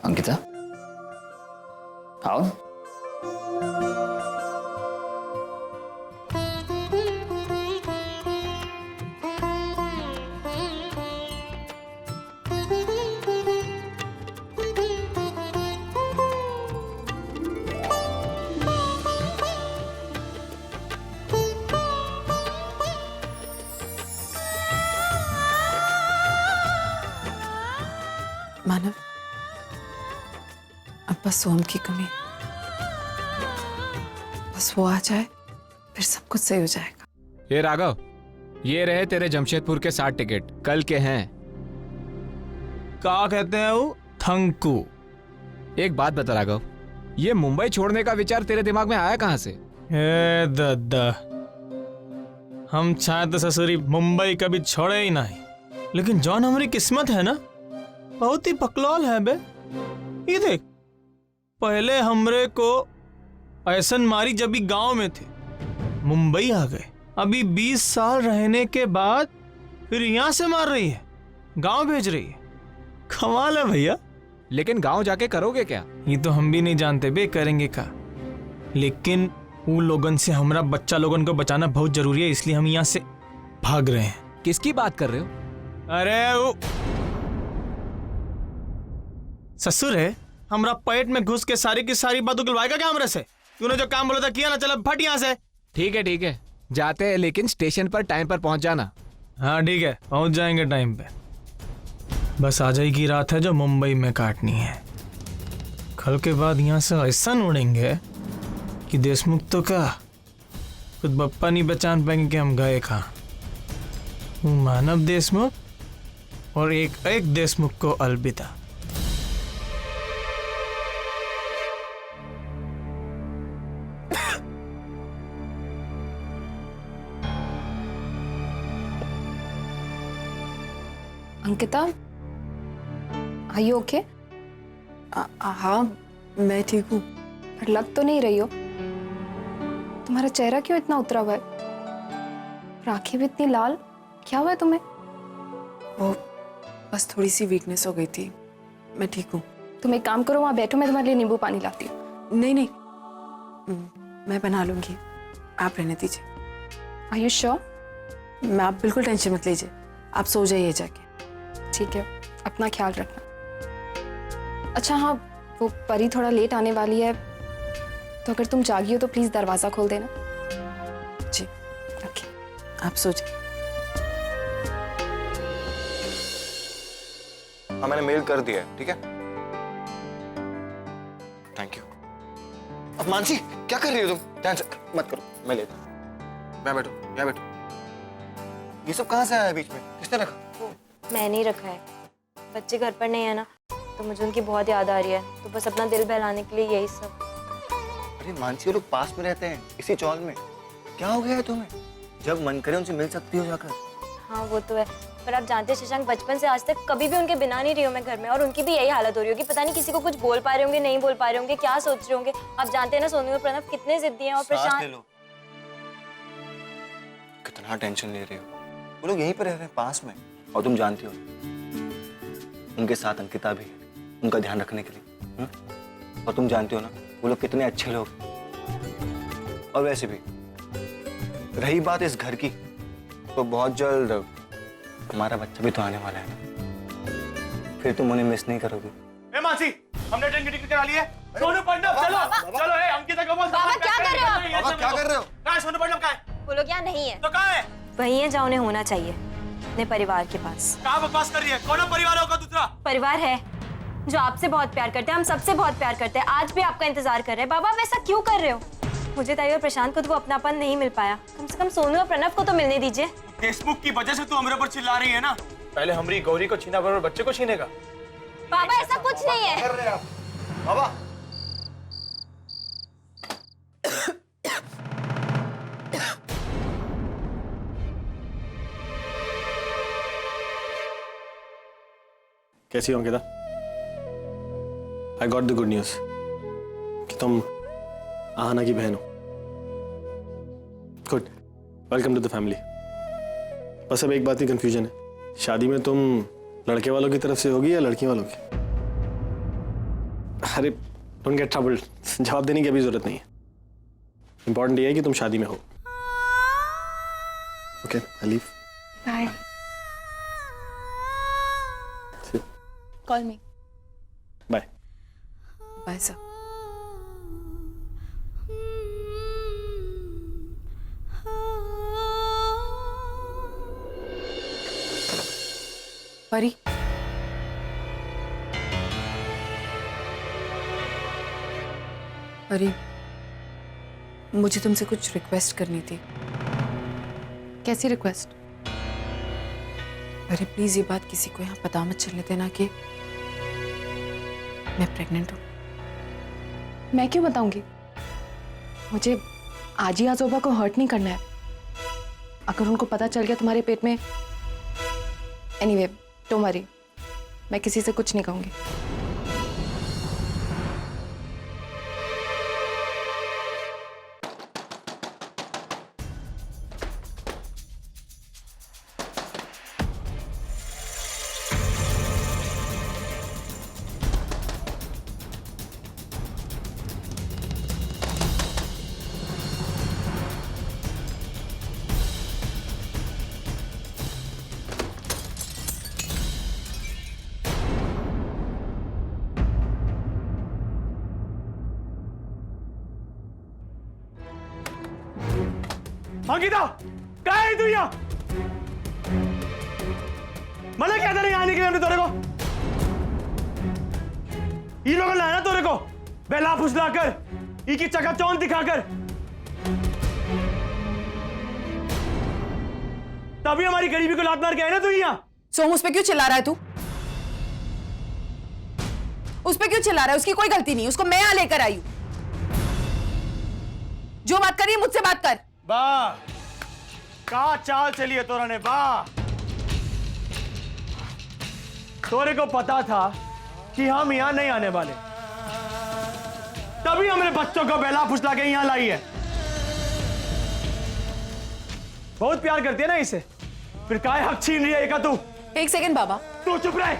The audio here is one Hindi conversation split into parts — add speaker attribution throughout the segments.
Speaker 1: अंकिता आओ।
Speaker 2: मानव, अब बस सोम की कमी, बस वो आ जाए फिर सब कुछ सही हो जाएगा।
Speaker 3: ये राघव, ये रहे तेरे जमशेदपुर के 60 टिकट, कल के हैं।
Speaker 4: क्या कहते हैं वो? थंकू।
Speaker 3: एक बात बता राघव, ये मुंबई छोड़ने का विचार तेरे दिमाग में आया कहाँ से?
Speaker 4: हे दादा, हम चाहे तो ससुरी मुंबई कभी छोड़े ही नहीं, लेकिन जौन हमारी किस्मत है ना, बहुत ही पकलौल है बे। ये देख, पहले हमरे को ऐसन मारी जब भी गांव में थे, मुंबई आ गए, अभी 20 साल रहने के बाद फिर यहाँ से मार रही है, गांव भेज रही है। कमाल है भैया।
Speaker 3: लेकिन गांव जाके करोगे क्या?
Speaker 4: ये तो हम भी नहीं जानते बे, करेंगे क्या। लेकिन उन लोगन से हमारा बच्चा लोगन को बचाना बहुत जरूरी है, इसलिए हम यहाँ से भाग रहे हैं।
Speaker 3: किसकी बात कर रहे हो?
Speaker 4: अरे वो ससुर है, हमरा पेट में घुस के सारी की सारी बात उगलवाएगा क्या हमरे से? तूने जो काम बोला था किया ना, चलो फट यहाँ से।
Speaker 3: ठीक है, जाते हैं, लेकिन स्टेशन पर टाइम पर पहुंच जाना।
Speaker 4: हाँ ठीक है, पहुंच जाएंगे टाइम पे। बस आज ही की रात है जो मुंबई में काटनी है। कल के बाद यहाँ से ऐसा उड़ेंगे कि देशमुख तो क्या खुद बप्पा नहीं बचान पाएंगे कि हम गए कहाँ। मानव देशमुख और एक देशमुख को अलविदा।
Speaker 2: Ankita, are you okay? हाँ मैं ठीक हूँ। पर लग तो नहीं रही हो। तुम्हारा चेहरा क्यों इतना उतरा हुआ है? राखी भी इतनी लाल, क्या हुआ है तुम्हें?
Speaker 5: वो बस थोड़ी सी वीकनेस हो गई थी, मैं ठीक हूँ।
Speaker 2: तुम एक काम करो, वहाँ बैठो, मैं तुम्हारे लिए नींबू पानी लाती हूँ।
Speaker 5: नहीं नहीं, मैं बना लूंगी, आप रहने दीजिए।
Speaker 2: Are you sure?
Speaker 5: मैं, आप बिल्कुल टेंशन मत लीजिए, आप सो जाइए जाके।
Speaker 2: ठीक है, अपना ख्याल रखना। अच्छा हाँ, वो परी थोड़ा लेट आने वाली है, तो अगर तुम जागी हो तो प्लीज दरवाजा खोल देना।
Speaker 5: जी
Speaker 2: ओके,
Speaker 5: आप सो जाइए।
Speaker 6: हाँ मैंने मेल कर दिया है, ठीक है। Thank you. अब मानसी क्या कर रही हो तुम? टेंशन मत करो, मैं लेता हूँ। मैं बैठो, यहाँ बैठो। ये सब कहाँ से आया बीच में? किसने रखा?
Speaker 7: मैं नहीं रखा है, बच्चे घर पर नहीं है ना, तो मुझे उनकी बहुत याद आ रही है, तो बस अपना दिल बहलाने के लिए यही सब।
Speaker 6: अरे मानसी, वो लोग पास में रहते हैं, इसी चौल में। क्या हो गया है तुम्हें? जब मन करे उनसे मिल सकती हो जाकर।
Speaker 7: हाँ वो तो है, पर आप जानते हैं शशांक, बचपन से आज तक कभी भी उनके बिना नहीं रही हूँ मैं घर में, और उनकी भी यही हालत हो रही होगी। पता नहीं किसी को कुछ बोल पा रहे होंगे, नहीं बोल पा रहे होंगे, क्या सोच रहे होंगे। आप जानते हैं ना सोनू और प्रणव कितने जिद्दी हैं, और प्रशांत।
Speaker 6: कितना टेंशन ले रहे हो? वो लोग यहीं पर रह रहे हैं, पास में। और तुम जानती हो उनके साथ अंकिता भी है, उनका ध्यान रखने के लिए। और तुम जानती हो ना वो लोग कितने अच्छे लोग। और वैसे भी रही बात इस घर की, तो बहुत जल्द हमारा बच्चा भी तो आने वाला है ना, फिर तुम उन्हें मिस नहीं करोगी।
Speaker 4: ए मासी, हमने ट्रेन की टिकट करा ली है। सोनू पंडव चलो चलो। ए अंकिता को बोल।
Speaker 7: बाबा क्या कर रहे हो आप?
Speaker 6: बाबा क्या कर रहे हो?
Speaker 4: कहाँ है सोनू पंडव? कहाँ है?
Speaker 7: वो लोग यहाँ नहीं है।
Speaker 4: तो कहाँ है?
Speaker 7: वही है जहाँ उन्हें होना चाहिए, अपने परिवार के पास।
Speaker 4: कहाँ बकवास कर रही है? कौन परिवार होगा दूसरा?
Speaker 7: परिवार है जो आपसे बहुत प्यार करते हैं, हम सबसे बहुत प्यार करते हैं, आज भी आपका इंतजार कर रहे हैं। बाबा वैसा क्यों कर रहे हो? मुझे ताई और प्रशांत को तो वो अपनापन नहीं मिल पाया, कम से कम सोनू और प्रणव को तो मिलने दीजिए।
Speaker 4: फेसबुक की वजह से तू हमारे ऊपर चिल्ला रही है ना? पहले हमारी गौरी को छीना, बराबर बच्चे को छीनेगा।
Speaker 7: बाबा ऐसा कुछ नहीं है।
Speaker 6: कर रहे हैं आप बाबा?
Speaker 8: कैसी हो Ankita? I got the good news कि तुम आहना की बहन हो। Good, welcome to the family. बस अब एक बात की कंफ्यूजन है, शादी में तुम लड़के वालों की तरफ से होगी या लड़की वालों की? अरे डोंट गेट ट्रबल्ड, जवाब देने की अभी जरूरत नहीं है। इंपॉर्टेंट ये है कि तुम शादी में हो। Okay, I leave.
Speaker 2: Bye. Call me.
Speaker 8: Bye.
Speaker 5: Bye sir. Pari, Pari, मुझे तुमसे कुछ रिक्वेस्ट करनी थी।
Speaker 2: कैसी रिक्वेस्ट?
Speaker 5: अरे प्लीज ये बात किसी को यहाँ पता मत चलने देना कि मैं प्रेग्नेंट हूँ।
Speaker 2: मैं क्यों बताऊंगी? मुझे आजी आजोबा को हर्ट नहीं करना है। अगर उनको पता चल गया तुम्हारे पेट में, एनीवे डोंट वरी, मैं किसी से कुछ नहीं कहूंगी।
Speaker 4: अंकिता, कहाँ है तू यहाँ? मना क्या था नहीं आने के लिए हमने तोरे को? ये लोग लाया ना तोरे को बेला फुसला कर, इनकी चकाचौंध दिखाकर। तभी हमारी गरीबी को लात मार के आए ना तू यहाँ।
Speaker 5: सोम, उस पे क्यों चिल्ला रहा है तू? उस पे क्यों चिल्ला रहा है? उसकी कोई गलती नहीं, उसको मैं यहाँ लेकर आई हूं। जो बात करी मुझसे बात कर।
Speaker 4: वाह, का चाल चली है तोरा ने, वाह। तोरे को पता था कि हम यहां नहीं आने वाले, तभी हमने बच्चों को बेला फुसला के यहां लाई है। बहुत प्यार करती है ना इसे, फिर काय हक छीन रही है तू?
Speaker 5: एक सेकंड बाबा,
Speaker 4: तू चुप रहे।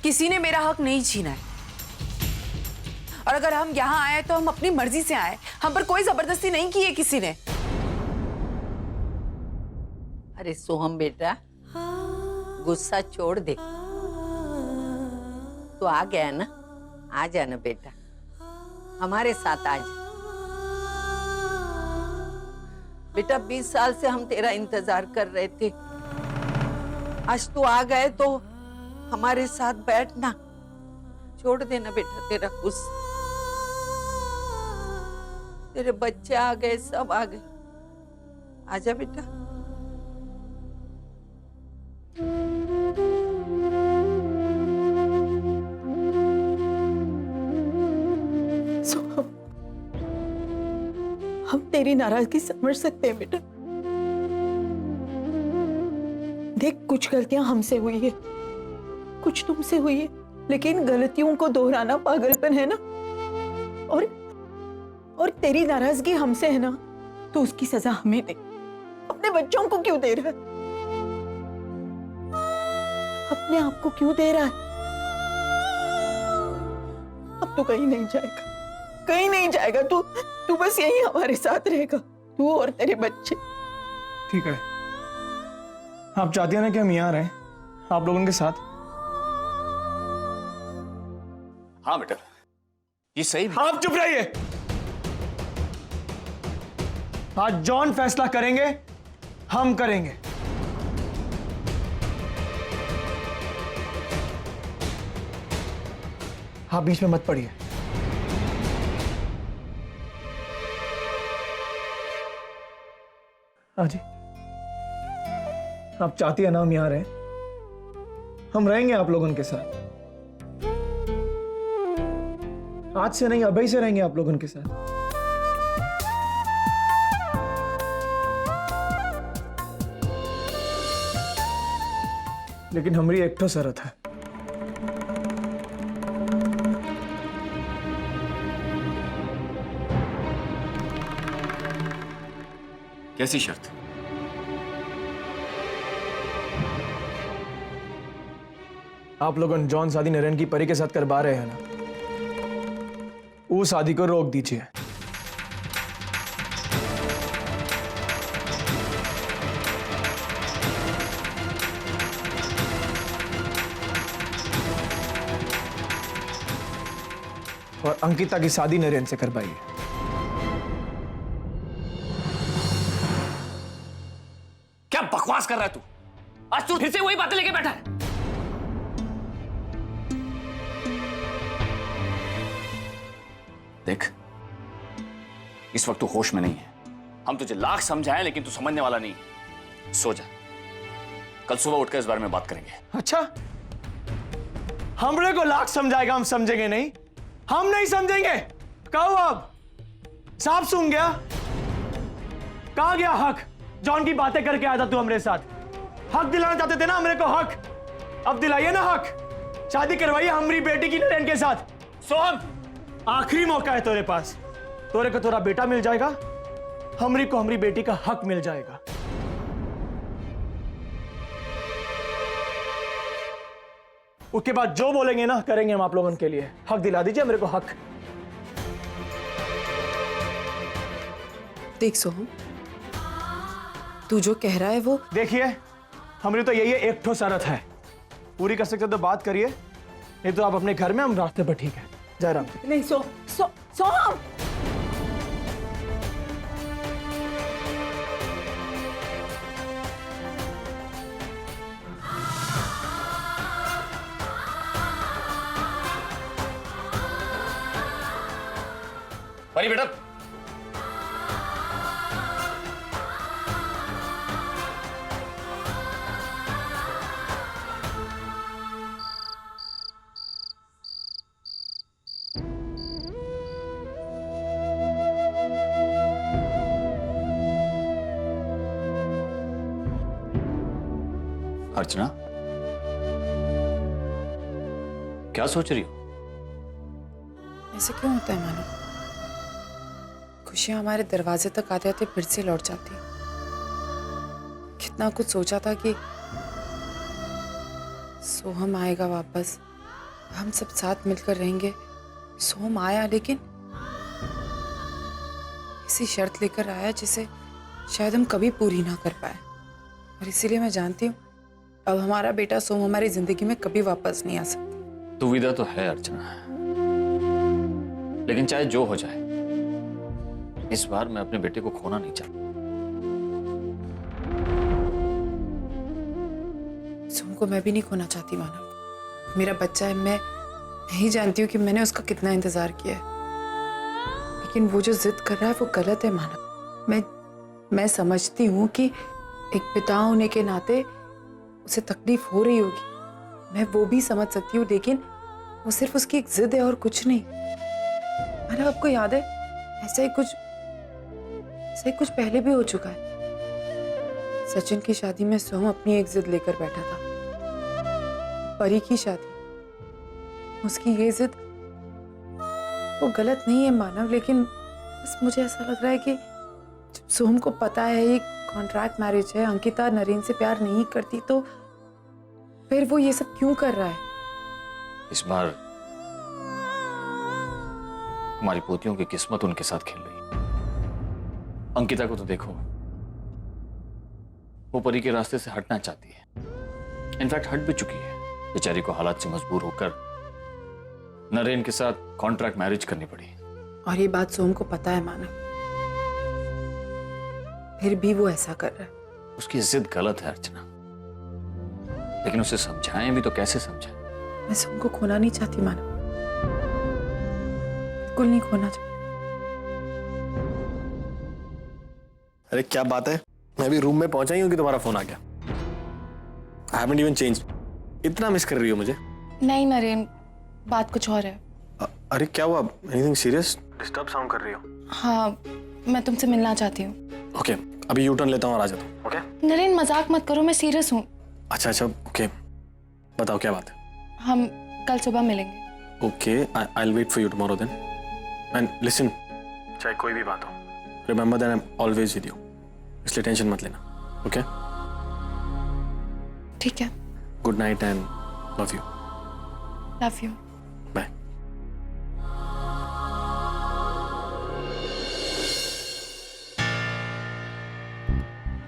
Speaker 5: किसी ने मेरा हक नहीं छीना है, और अगर हम यहाँ आए तो हम अपनी मर्जी से आए, हम पर कोई जबरदस्ती नहीं की है किसी ने।
Speaker 1: अरे सोहम बेटा, गुस्सा छोड़ दे। तो आ गया ना, आ जाना बेटा, हमारे साथ आ जा। बेटा 20 साल से हम तेरा इंतजार कर रहे थे, आज तू आ गए तो हमारे साथ बैठना। छोड़ देना बेटा तेरा गुस्सा। तेरे बच्चे आ गए, सब आ गए, आजा बेटा।
Speaker 9: हम तेरी नाराजगी समझ सकते हैं बेटा। देख, कुछ गलतियां हमसे हुई है, कुछ तुमसे हुई है, लेकिन गलतियों को दोहराना पागलपन है ना। और तेरी नाराजगी हमसे है ना, तो उसकी सजा हमें दे। अपने बच्चों को क्यों दे रहा है? अपने आप को क्यों दे रहा है? अब तो कहीं नहीं जाएगा, कहीं नहीं जाएगा। तू बस यहीं हमारे साथ रहेगा, तू और तेरे बच्चे।
Speaker 4: ठीक है, आप चाहती हैं ना कि हम यहाँ रहें आप लोगों के साथ?
Speaker 6: हाँ बेटा, ये सही भी।
Speaker 4: आप चुप रहिए। आज जॉन फैसला करेंगे, हम करेंगे। आप बीच में मत पड़िए। हाँ जी, आप चाहती है ना हम यहां रहें? हम रहेंगे आप लोगों के साथ। आज से नहीं, अभी से रहेंगे आप लोगों के साथ। लेकिन हमारी एक तो शर्त है।
Speaker 6: कैसी शर्त?
Speaker 4: आप लोग जॉन शादी नरेन की परी के साथ करवा रहे हैं ना, वो शादी को रोक दीजिए। और अंकिता की शादी नरेन से करवाइए।
Speaker 10: क्या बकवास कर रहा है तू? आज तू फिर से वही बातें लेके बैठा है। देख, इस वक्त तू होश में नहीं है। हम तुझे लाख समझाएं लेकिन तू समझने वाला नहीं है। सो जा, कल सुबह उठकर इस बारे में बात करेंगे।
Speaker 4: अच्छा, हमरे को लाख समझाएगा, हम समझेंगे नहीं? हम नहीं समझेंगे। कहो अब साफ सुन गया? कहा गया हक? जॉन की बातें करके आया था तू हमरे साथ। हक दिलाना चाहते थे ना हमरे को हक, अब दिलाइए ना हक। शादी करवाइए हमारी बेटी की नरेन के साथ। सोहम, आखिरी मौका है तेरे पास। तोरे को तोरा बेटा मिल जाएगा, हमरी को हमारी बेटी का हक मिल जाएगा। उसके बाद जो बोलेंगे ना करेंगे हम आप लोगों के लिए। हक दिला दीजिए मेरे को, हक।
Speaker 5: देख सोहम, तू जो कह रहा है वो
Speaker 4: देखिए, हमारी तो यही एक ठो शरत है, पूरी कर सकते तो बात करिए, नहीं तो आप अपने घर में, हम रास्ते पर। ठीक है, जयराम।
Speaker 9: नहीं सोहम,
Speaker 10: परी बेटा, अर्चना, क्या सोच रही हो?
Speaker 5: ऐसे क्यों होता है मानो? खुशियां हमारे दरवाजे तक आते आते फिर से लौट जाती। कितना कुछ सोचा था कि सोहम आएगा वापस, हम सब साथ मिलकर रहेंगे। सोहम आया, लेकिन ऐसी शर्त लेकर आया जिसे शायद हम कभी पूरी ना कर पाए। और इसीलिए मैं जानती हूँ अब हमारा बेटा सोहम हमारी जिंदगी में कभी वापस नहीं आ सकता।
Speaker 10: दुविधा तो है अर्चना, लेकिन चाहे जो हो जाए, इस बार मैं अपने बेटे को खोना नहीं चाहता।
Speaker 5: सोहम को मैं भी नहीं खोना चाहती मानव, मेरा बच्चा है। मैं नहीं जानती हूँ कि मैंने उसका कितना इंतजार किया है, लेकिन वो जो जिद कर रहा है वो गलत है मानव। मैं समझती हूँ कि एक पिता होने के नाते उसे तकलीफ हो रही होगी, मैं वो भी समझ सकती हूँ, लेकिन वो सिर्फ उसकी एक जिद है और कुछ नहीं। मानव, आपको याद है ऐसा ही कुछ पहले भी हो चुका है। सचिन की शादी में सोहम अपनी एक जिद लेकर बैठा था, परी की शादी, उसकी ये जिद वो गलत नहीं है मानव, लेकिन बस मुझे ऐसा लग रहा है कि जब सोहम को पता है ये कॉन्ट्रैक्ट मैरिज है, अंकिता नरेन से प्यार नहीं करती, तो फिर वो ये सब क्यों कर रहा है?
Speaker 10: इस बार हमारी पोतियों की किस्मत उनके साथ खेल रही है। अंकिता को तो देखो, वो परी के रास्ते से हटना चाहती है, इनफैक्ट हट भी चुकी है। बेचारी को हालात से मजबूर होकर नरेन के साथ कॉन्ट्रैक्ट मैरिज करनी पड़ी।
Speaker 5: और ये बात सोहम को पता है मानव, फिर भी वो ऐसा कर रहा है।
Speaker 10: उसकी जिद गलत है अर्चना, लेकिन उसे समझाएं भी तो कैसे समझाएं?
Speaker 5: मैं सोहम को खोना नहीं चाहती मानव, बिल्कुल नहीं खोना चाहती।
Speaker 8: अरे क्या बात है, मैं भी रूम में पहुंचा ही हूँ कि तुम्हारा फोन आ गया। I haven't even changed. इतना मिस कर रही हो मुझे?
Speaker 2: नहीं नरेन, बात कुछ और है।
Speaker 8: अरे क्या हुआ? Anything serious? डिस्टर्ब साउंड कर रही हो।
Speaker 2: हाँ, मैं तुमसे मिलना चाहती हूँ।
Speaker 8: ओके, अभी यू टर्न लेता हूँ और आ जाता हूँ। ओके?
Speaker 2: नरेन मजाक मत करो, मैं सीरियस हूँ।
Speaker 8: अच्छा, ओके, बताओ क्या बात है?
Speaker 2: हम कल सुबह मिलेंगे।
Speaker 8: Okay, I will wait for you tomorrow then. And listen, चाहे कोई भी बात हो, remember that I am always with you, इसलिए टेंशन मत लेना। ओके?
Speaker 2: ठीक है।
Speaker 8: Good night and love you.
Speaker 5: Love you.
Speaker 8: Bye.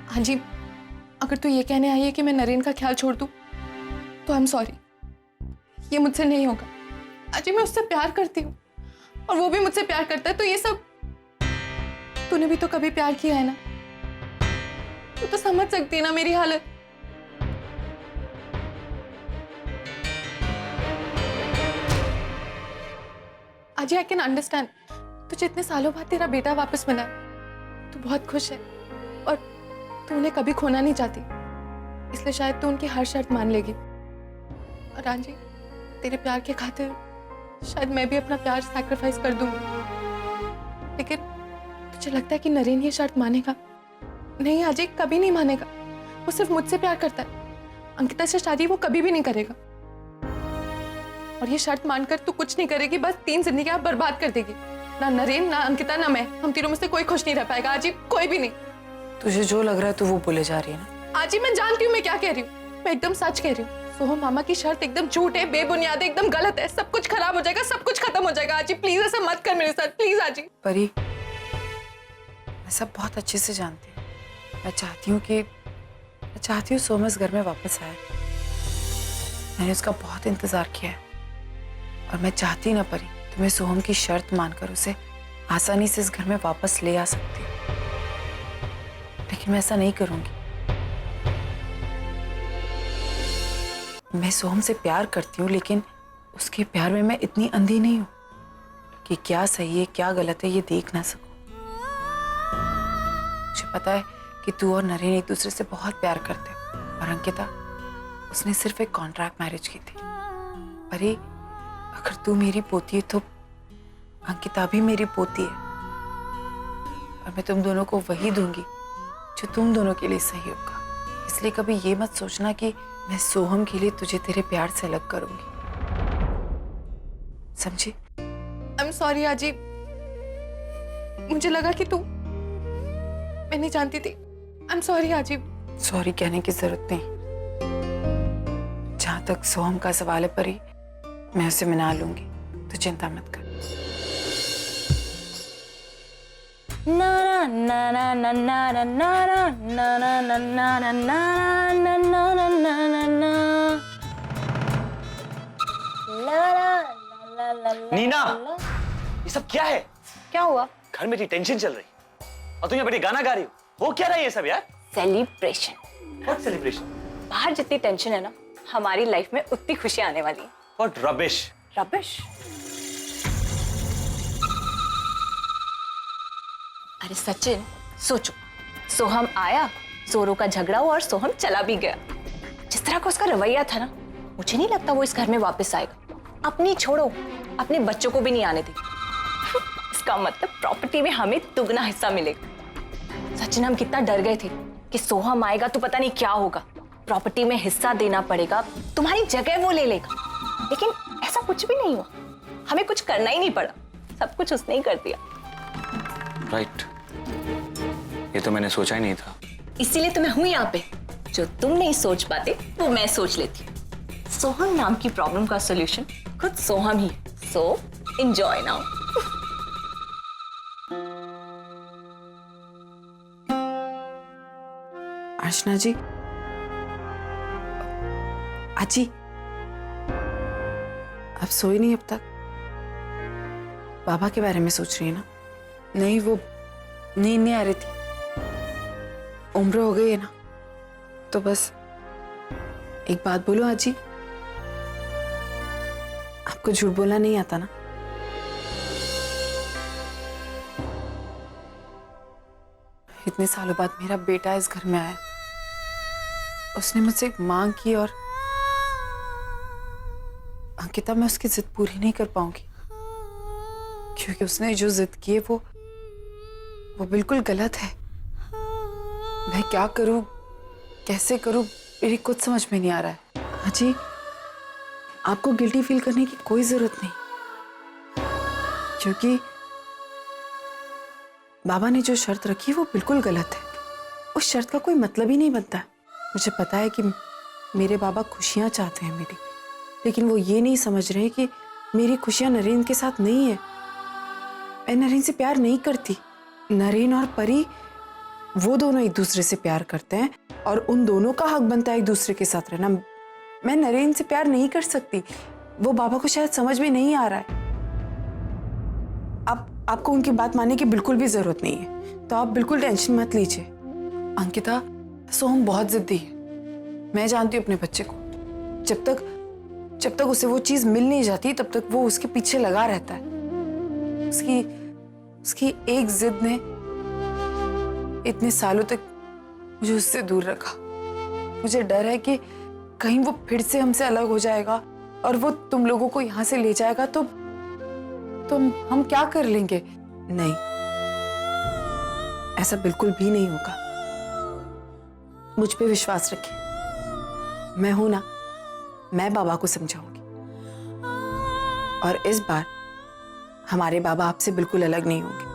Speaker 5: हाँ जी, अगर तू ये कहने आई है कि मैं नरेन का ख्याल छोड़ दूं तो आई एम सॉरी, ये मुझसे नहीं होगा। अजी मैं उससे प्यार करती हूँ और वो भी मुझसे प्यार करता है, तो ये सब तूने भी तो कभी प्यार किया है ना, तू तो समझ सकती है ना मेरी हालत। अजी आई कैन अंडरस्टैंड, तुझे इतने सालों बाद तेरा बेटा वापस मिला है, तू बहुत खुश है और तू उन्हें कभी खोना नहीं चाहती, इसलिए शायद तू उनकी हर शर्त मान लेगी। और रांझी, तेरे प्यार के खातिर शायद मैं भी अपना प्यार सैक्रिफाइस कर दूंगी, लेकिन तुझे लगता है कि नरेन ये शर्त मानेगा? नहीं अजय, कभी नहीं मानेगा। वो सिर्फ मुझसे प्यार करता है, अंकिता से शादी वो कभी भी नहीं करेगा। और ये शर्त मानकर तू कुछ नहीं करेगी, बस 3 जिंदगियां बर्बाद कर देगी। ना नरेन, ना अंकिता, ना मैं, हम तीनों में से कोई खुश नहीं रह पाएगा। अजय कोई भी नहीं। तुझे जो लग रहा है तू वो बोले जा रही है ना। अजय मैं जानती हूँ मैं क्या कह रही हूँ, मैं एकदम सच कह रही हूँ। सोहम मामा की शर्त एकदम झूठ है, बेबुनियाद है, एकदम गलत है, सब कुछ खराब हो जाएगा, सब कुछ खत्म हो जाएगा। अजय प्लीज ऐसा मत कर मेरे साथ, प्लीज अजय। परी, मैं सब बहुत अच्छे से जानती हूँ। मैं चाहती हूँ सोहम इस घर में वापस आए। मैंने उसका बहुत इंतजार किया है और मैं चाहती ना परी तो मैं सोहम की शर्त मानकर उसे आसानी से इस घर में वापस ले आ सकती हूँ, लेकिन मैं ऐसा नहीं करूंगी। मैं सोहम से प्यार करती हूँ, लेकिन उसके प्यार में मैं इतनी अंधी नहीं हूँ कि क्या सही है क्या गलत है ये देख ना सकूं। मुझे पता है कि तू और नरेन एक दूसरे से बहुत प्यार करते हो, और अंकिता, उसने सिर्फ एक कॉन्ट्रैक्ट मैरिज की थी। अरे अगर तू मेरी पोती है तो अंकिता भी मेरी पोती है, और मैं तुम दोनों को वही दूंगी जो तुम दोनों के लिए सही होगा। इसलिए कभी ये मत सोचना कि मैं सोहम के लिए तुझे तेरे प्यार से अलग करूंगी, समझी? आई एम सॉरी आजी, मुझे लगा कि तू, मैं नहीं जानती थी। आई एम सॉरी आजी। सॉरी कहने की जरूरत नहीं। जहां तक सोहम का सवाल है परी, मैं उसे मना लूंगी, तो चिंता मत कर।
Speaker 7: ना ना ना ना ना ना ना ना ना ना ना ना ना ना ना ना ना ना
Speaker 6: नीना, ये सब क्या है?
Speaker 7: क्या हुआ?
Speaker 6: घर में इतनी टेंशन चल रही और तुम यहाँ बैठी गाना गा रही हो, हो क्या रहा है ये सब यार?
Speaker 7: सेलिब्रेशन।
Speaker 6: What celebration?
Speaker 7: बाहर जितनी टेंशन है ना, हमारी लाइफ में उतनी खुशियां आने वाली है।
Speaker 6: What rubbish.
Speaker 7: रबिश? अरे सचिन, सोचो, सोहम आया, जोरों का झगड़ा हुआ और सोहम चला भी गया। जिस तरह का उसका रवैया था ना, मुझे नहीं लगता वो इस घर में वापस आएगा। अपनी छोड़ो, अपने बच्चों को भी नहीं आने देगा। इसका मतलब प्रॉपर्टी में हमें दुगना हिस्सा मिलेगा। सचिन, हम कितना डर गए थे कि सोहम आएगा तो पता नहीं क्या होगा, प्रॉपर्टी में हिस्सा देना पड़ेगा, तुम्हारी जगह वो ले लेगा। लेकिन ऐसा कुछ भी नहीं हुआ, हमें कुछ करना ही नहीं पड़ा, सब कुछ उसने ही कर दिया।
Speaker 6: राइट, ये तो मैंने सोचा ही नहीं था।
Speaker 7: इसीलिए तो मैं हूं यहाँ पे। जो तुम नहीं सोच पाते वो मैं सोच लेती हूँ। सोहम नाम की प्रॉब्लम का सॉल्यूशन खुद सोहम ही। So enjoy now.
Speaker 5: अर्चना जी, आजी, आप सोई नहीं अब तक? बाबा के बारे में सोच रही है ना? नहीं, वो नींद नहीं आ रही थी, उम्र हो गई है ना, तो बस एक बात बोलो आजी, आपको झूठ बोलना नहीं आता ना? इतने सालों बाद मेरा बेटा इस घर में आया, उसने मुझसे एक मांग की और अंकिता, मैं उसकी जिद पूरी नहीं कर पाऊंगी, क्योंकि उसने जो जिद की है वो बिल्कुल गलत है। मैं क्या करूं, कैसे करूं, मेरी कुछ समझ में नहीं आ रहा है। हाँ जी, आपको गिल्टी फील करने की कोई जरूरत नहीं, क्योंकि बाबा ने जो शर्त रखी वो बिल्कुल गलत है। उस शर्त का कोई मतलब ही नहीं बनता। मुझे पता है कि मेरे बाबा खुशियां चाहते हैं मेरी, लेकिन वो ये नहीं समझ रहे कि मेरी खुशियां नरेन के साथ नहीं है। मैं नरेन से प्यार नहीं करती। नरेन और परी वो दोनों एक दूसरे से प्यार करते हैं और उन दोनों का हक बनता है एक दूसरे के साथ रहना। मैं नरेन से प्यार नहीं कर सकती। वो बाबा को शायद समझ में नहीं आ रहा है। आपको उनकी बात मानने की बिल्कुल भी जरूरत नहीं है, तो आप बिल्कुल टेंशन मत लीजिए। अंकिता, सोहम बहुत जिद्दी है। मैं जानती हूँ अपने बच्चे को। जब तक उसे वो चीज मिल नहीं जाती तब तक वो उसके पीछे लगा रहता है। उसकी एक जिद ने इतने सालों तक मुझे उससे दूर रखा। मुझे डर है कि कहीं वो फिर से हमसे अलग हो जाएगा और वो तुम लोगों को यहाँ से ले जाएगा तो हम क्या कर लेंगे। नहीं, ऐसा बिल्कुल भी नहीं होगा। मुझ पे विश्वास रखिए। मैं हूं ना, मैं बाबा को समझाऊंगी। और इस बार हमारे बाबा आपसे बिल्कुल अलग नहीं होंगे।